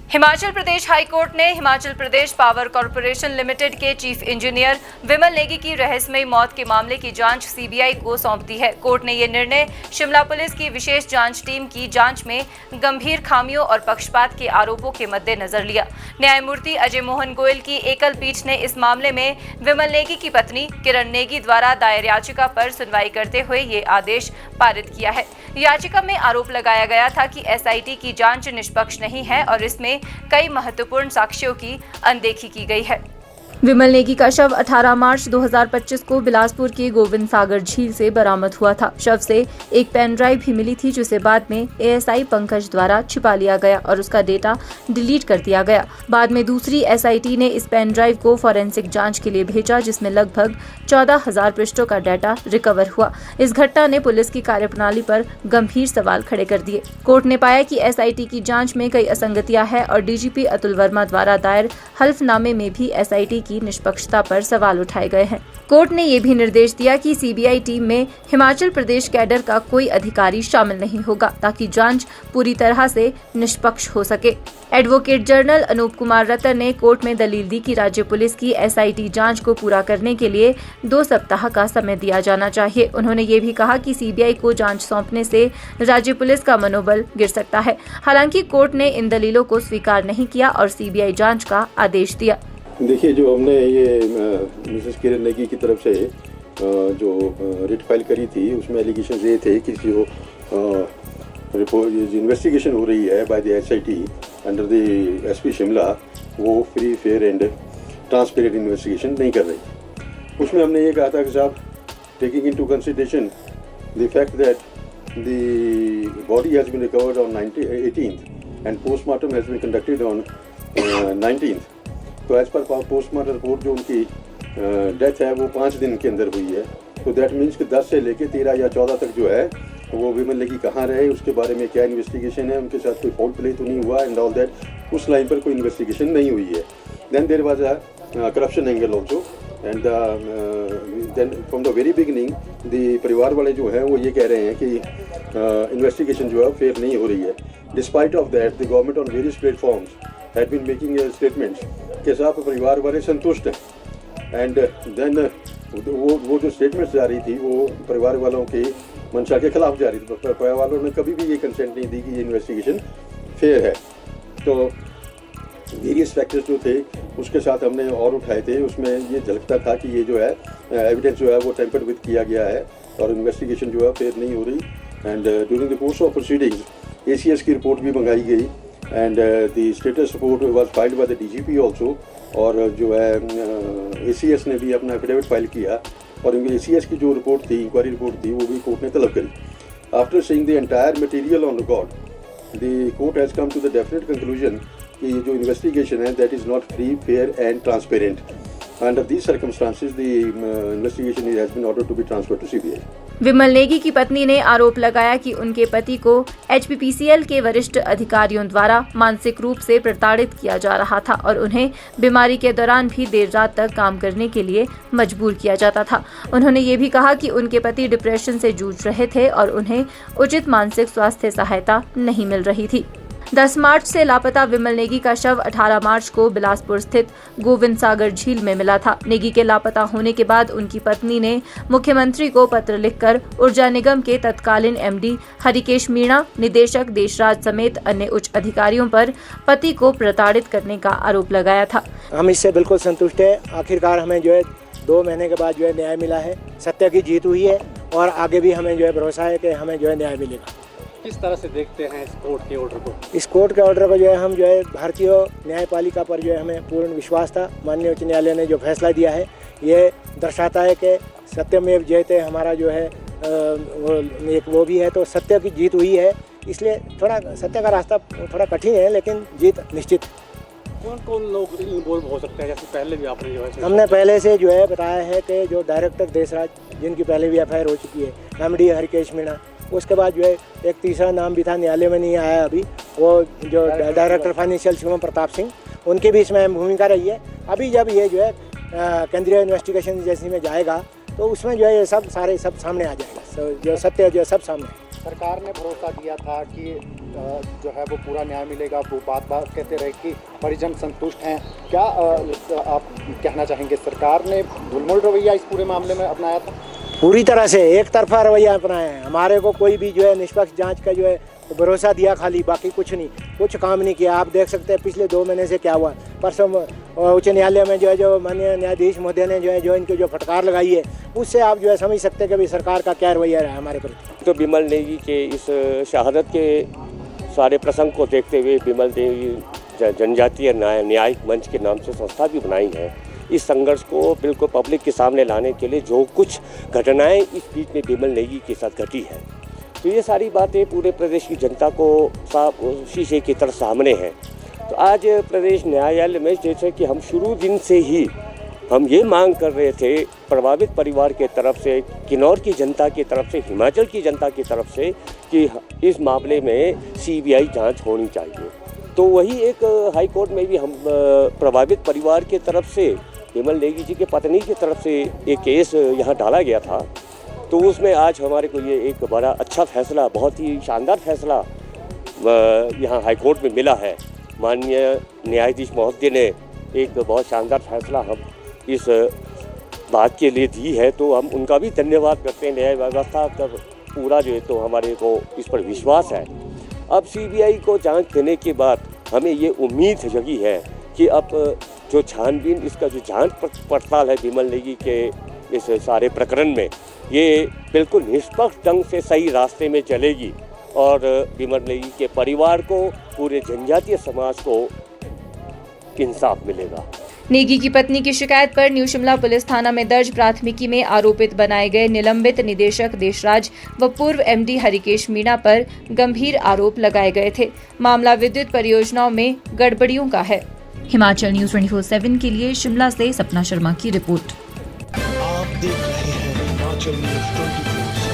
Himachal Pradesh high court ने Himachal Pradesh power corporation limited के chief engineer विमल नेगी की रहस्यमयी मौत के मामले की जांच सीबीआई को सौंप दी है। कोर्ट ने ये निर्णय शिमला पुलिस की विशेष जांच टीम की जांच में गंभीर खामियों और पक्षपात के आरोपों के मद्देनजर लिया। न्यायमूर्ति अजय मोहन गोयल की एकल पीठ ने इस मामले में विमल नेगी की पत्नी किरण नेगी द्वारा दायर याचिका पर सुनवाई करते हुए ये आदेश पारित किया है। याचिका में आरोप लगाया गया था कि एसआईटी की जांच निष्पक्ष नहीं है और इसमें कई महत्वपूर्ण साक्ष्यों की अनदेखी की गई है। विमल नेगी का शव 18 मार्च 2025 को बिलासपुर के गोविंद सागर झील से बरामद हुआ था। शव से एक पेन ड्राइव भी मिली थी जिसे बाद में एएसआई पंकज द्वारा छिपा लिया गया और उसका डेटा डिलीट कर दिया गया। बाद में दूसरी एसआईटी ने इस पेन ड्राइव को फॉरेंसिक जांच के लिए भेजा जिसमें लगभग 14,000 पृष्ठों का डाटा रिकवर हुआ। इस घटना ने पुलिस की कार्यप्रणाली पर गंभीर सवाल खड़े कर दिए। कोर्ट ने पाया कि एसआईटी की जांच में कई असंगतियां हैं और डीजीपी अतुल वर्मा द्वारा दायर हल्फनामे में भी एसआईटी की निष्पक्षता पर सवाल उठाए गए हैं। कोर्ट ने यह भी निर्देश दिया कि सीबीआई टीम में हिमाचल प्रदेश कैडर का कोई अधिकारी शामिल नहीं होगा ताकि जांच पूरी तरह से निष्पक्ष हो सके। एडवोकेट जनरल अनूप कुमार रतन ने कोर्ट में दलील दी कि राज्य पुलिस की एसआईटी जांच को पूरा करने के लिए 2 सप्ताह का समय दिया जाना चाहिए। उन्होंने ये भी कहा कि सीबीआई को जांच सौंपने से राज्य पुलिस का मनोबल गिर सकता है। हालांकि कोर्ट ने इन दलीलों को स्वीकार नहीं किया और सीबीआई जांच का आदेश दिया। देखिए, जो हमने ये मिसेस किरण नेगी की तरफ से जो रिट फाइल करी थी उसमें एलिगेशन ये थे कि जो रिपोर्ट इन्वेस्टिगेशन हो रही है by the SIT under the SP Shimla, वो free fair and transparent investigation नहीं कर रही। उसमें हमने ये कहा था कि साहब, taking into consideration the fact that the body has been recovered on 18th and postmortem has been conducted on 19th, तो एज पर पोस्टमार्टम रिपोर्ट जो उनकी डेथ है वो 5 दिन के अंदर हुई है। तो दैट मीन्स कि 10 से लेके 13 या 14 तक जो है वो विमल नेगी कहाँ रहे, उसके बारे में क्या इन्वेस्टिगेशन है, उनके साथ कोई फाउल प्ले तो नहीं हुआ एंड ऑल दैट, उस लाइन पर कोई इन्वेस्टिगेशन नहीं हुई है। Then there was a corruption angle also and then from the very beginning the परिवार वाले जो हैं वो ये कह रहे हैं कि इन्वेस्टिगेशन जो है फेयर नहीं हो रही है। Despite of that the government on various platforms had been making statements के साथ परिवार वाले संतुष्ट हैं एंड देन वो जो स्टेटमेंट्स जा रही थी वो परिवार वालों के मंशा के खिलाफ जा रही थी। परिवार वालों ने कभी भी ये कंसेंट नहीं दी कि ये इन्वेस्टिगेशन फेयर है। तो वेरियस फैक्टर्स जो थे उसके साथ हमने और उठाए थे, उसमें ये झलकता था कि ये जो है एविडेंस जो है वो टेम्पर्ड विद किया गया है और इन्वेस्टिगेशन जो है फेयर नहीं हो रही। And during the course of proceedings ACS की रिपोर्ट भी मंगाई गई and the status report was filed by the DGP also, और जो है एसीएस ने भी अपना एफिडेविट फाइल किया और एसीएस की जो रिपोर्ट थी, इंक्वायरी रिपोर्ट थी, वो भी कोर्ट ने तलब करी। After seeing the entire material on record, the court has come to the definite conclusion कि ये जो इन्वेस्टिगेशन है that is not free, fair and transparent. Under these circumstances, the investigation has been ordered to be transferred to CBI. विमल नेगी की पत्नी ने आरोप लगाया कि उनके पति को एचपीपीसीएल के वरिष्ठ अधिकारियों द्वारा मानसिक रूप से प्रताड़ित किया जा रहा था और उन्हें बीमारी के दौरान भी देर रात तक काम करने के लिए मजबूर किया जाता था। उन्होंने ये भी कहा कि उनके पति डिप्रेशन से जूझ रहे थे और उन्हें उचित मानसिक स्वास्थ्य सहायता नहीं मिल रही थी। 10 मार्च से लापता विमल नेगी का शव 18 मार्च को बिलासपुर स्थित गोविंद सागर झील में मिला था। नेगी के लापता होने के बाद उनकी पत्नी ने मुख्यमंत्री को पत्र लिखकर ऊर्जा निगम के तत्कालीन एमडी हरिकेश मीणा, निदेशक देशराज समेत अन्य उच्च अधिकारियों पर पति को प्रताड़ित करने का आरोप लगाया था। हम इससे बिल्कुल संतुष्ट है। आखिरकार हमें जो है 2 महीने के बाद जो है न्याय मिला है, सत्य की जीत हुई है और आगे भी हमें जो है भरोसा है कि हमें जो है न्याय मिलेगा। किस तरह से देखते हैं इस कोर्ट के ऑर्डर को? इस कोर्ट के ऑर्डर को जो है हम जो है भारतीय न्यायपालिका पर जो है हमें पूर्ण विश्वास था। माननीय उच्च न्यायालय ने जो फैसला दिया है ये दर्शाता है कि सत्यमेव जयते हमारा जो है एक वो भी है, तो सत्य की जीत हुई है। इसलिए थोड़ा सत्य का रास्ता थोड़ा कठिन है लेकिन जीत निश्चित है। कौन कौन लोग इन्वॉल्व हो सकते हैं? जैसे पहले भी आपने जो है हमने पहले से जो है बताया है कि जो डायरेक्टर देशराज, जिनकी पहले भी एफआईआर हो चुकी है, एमडी हरिकेश मीणा, उसके बाद जो है एक तीसरा नाम भी था, न्यायालय में नहीं आया अभी, वो जो डायरेक्टर फाइनेंशियल शिवम प्रताप सिंह, उनकी भी इसमें भूमिका रही है। अभी जब ये जो है केंद्रीय इन्वेस्टिगेशन एजेंसी में जाएगा तो उसमें जो है ये सब सामने आ जाएगा, जो सत्य जो सब सामने। सरकार ने भरोसा दिया था कि जो है वो पूरा न्याय मिलेगा, वो बात कहते रहे कि परिजन संतुष्ट हैं। क्या आप कहना चाहेंगे, सरकार ने ढुलमुल रवैया इस पूरे मामले में अपनाया था? पूरी तरह से एक तरफा रवैया अपनाया है। हमारे को कोई भी जो है निष्पक्ष जांच का जो है भरोसा दिया खाली, बाकी कुछ नहीं, कुछ काम नहीं किया। आप देख सकते हैं पिछले 2 महीने से क्या हुआ। परसों उच्च न्यायालय में जो है जो माननीय न्यायाधीश महोदय ने जो इनकी जो फटकार लगाई है, उससे आप जो है समझ सकते हैं कि भाई सरकार का क्या रवैया रहा है हमारे प्रति। तो बिमल नेगी के इस शहादत के सारे प्रसंग को देखते हुए बिमल नेगी जनजातीय न्यायिक मंच के नाम से संस्था भी बनाई है। इस संघर्ष को बिल्कुल पब्लिक के सामने लाने के लिए जो कुछ घटनाएं इस बीच में बिमल नेगी के साथ घटी है, तो ये सारी बातें पूरे प्रदेश की जनता को साफ शीशे की तरह सामने हैं। तो आज प्रदेश न्यायालय में जैसे कि हम शुरू दिन से ही हम ये मांग कर रहे थे प्रभावित परिवार के तरफ से, किन्नौर की जनता की तरफ से, हिमाचल की जनता की तरफ से कि इस मामले में सीबीआई जांच होनी चाहिए। तो वही एक हाई कोर्ट में भी हम प्रभावित परिवार के तरफ से बिमल नेगी जी के पत्नी की तरफ से एक केस यहाँ डाला गया था। तो उसमें आज हमारे को ये एक बड़ा अच्छा फैसला, बहुत ही शानदार फैसला यहाँ हाई कोर्ट में मिला है। माननीय न्यायाधीश महोदय ने एक बहुत शानदार फैसला हम इस बात के लिए दी है, तो हम उनका भी धन्यवाद करते हैं। न्याय व्यवस्था का पूरा जो है तो हमारे को इस पर विश्वास है। अब सीबीआई को जांच देने के बाद हमें ये उम्मीद जगी है कि अब जो छानबीन, इसका जो जांच पड़ताल है बिमल नेगी के इस सारे प्रकरण में, ये बिल्कुल निष्पक्ष ढंग से सही रास्ते में चलेगी और बिमल नेगी के परिवार को, पूरे जनजातीय समाज को इंसाफ मिलेगा। नेगी की पत्नी की शिकायत पर न्यू शिमला पुलिस थाना में दर्ज प्राथमिकी में आरोपित बनाए गए निलंबित निदेशक देशराज व पूर्व एमडी हरिकेश मीणा पर गंभीर आरोप लगाए गए थे। मामला विद्युत परियोजनाओं में गड़बड़ियों का है। हिमाचल न्यूज 24/7 के लिए शिमला से सपना शर्मा की रिपोर्ट। आप देख रहे हैं हिमाचल न्यूज 24।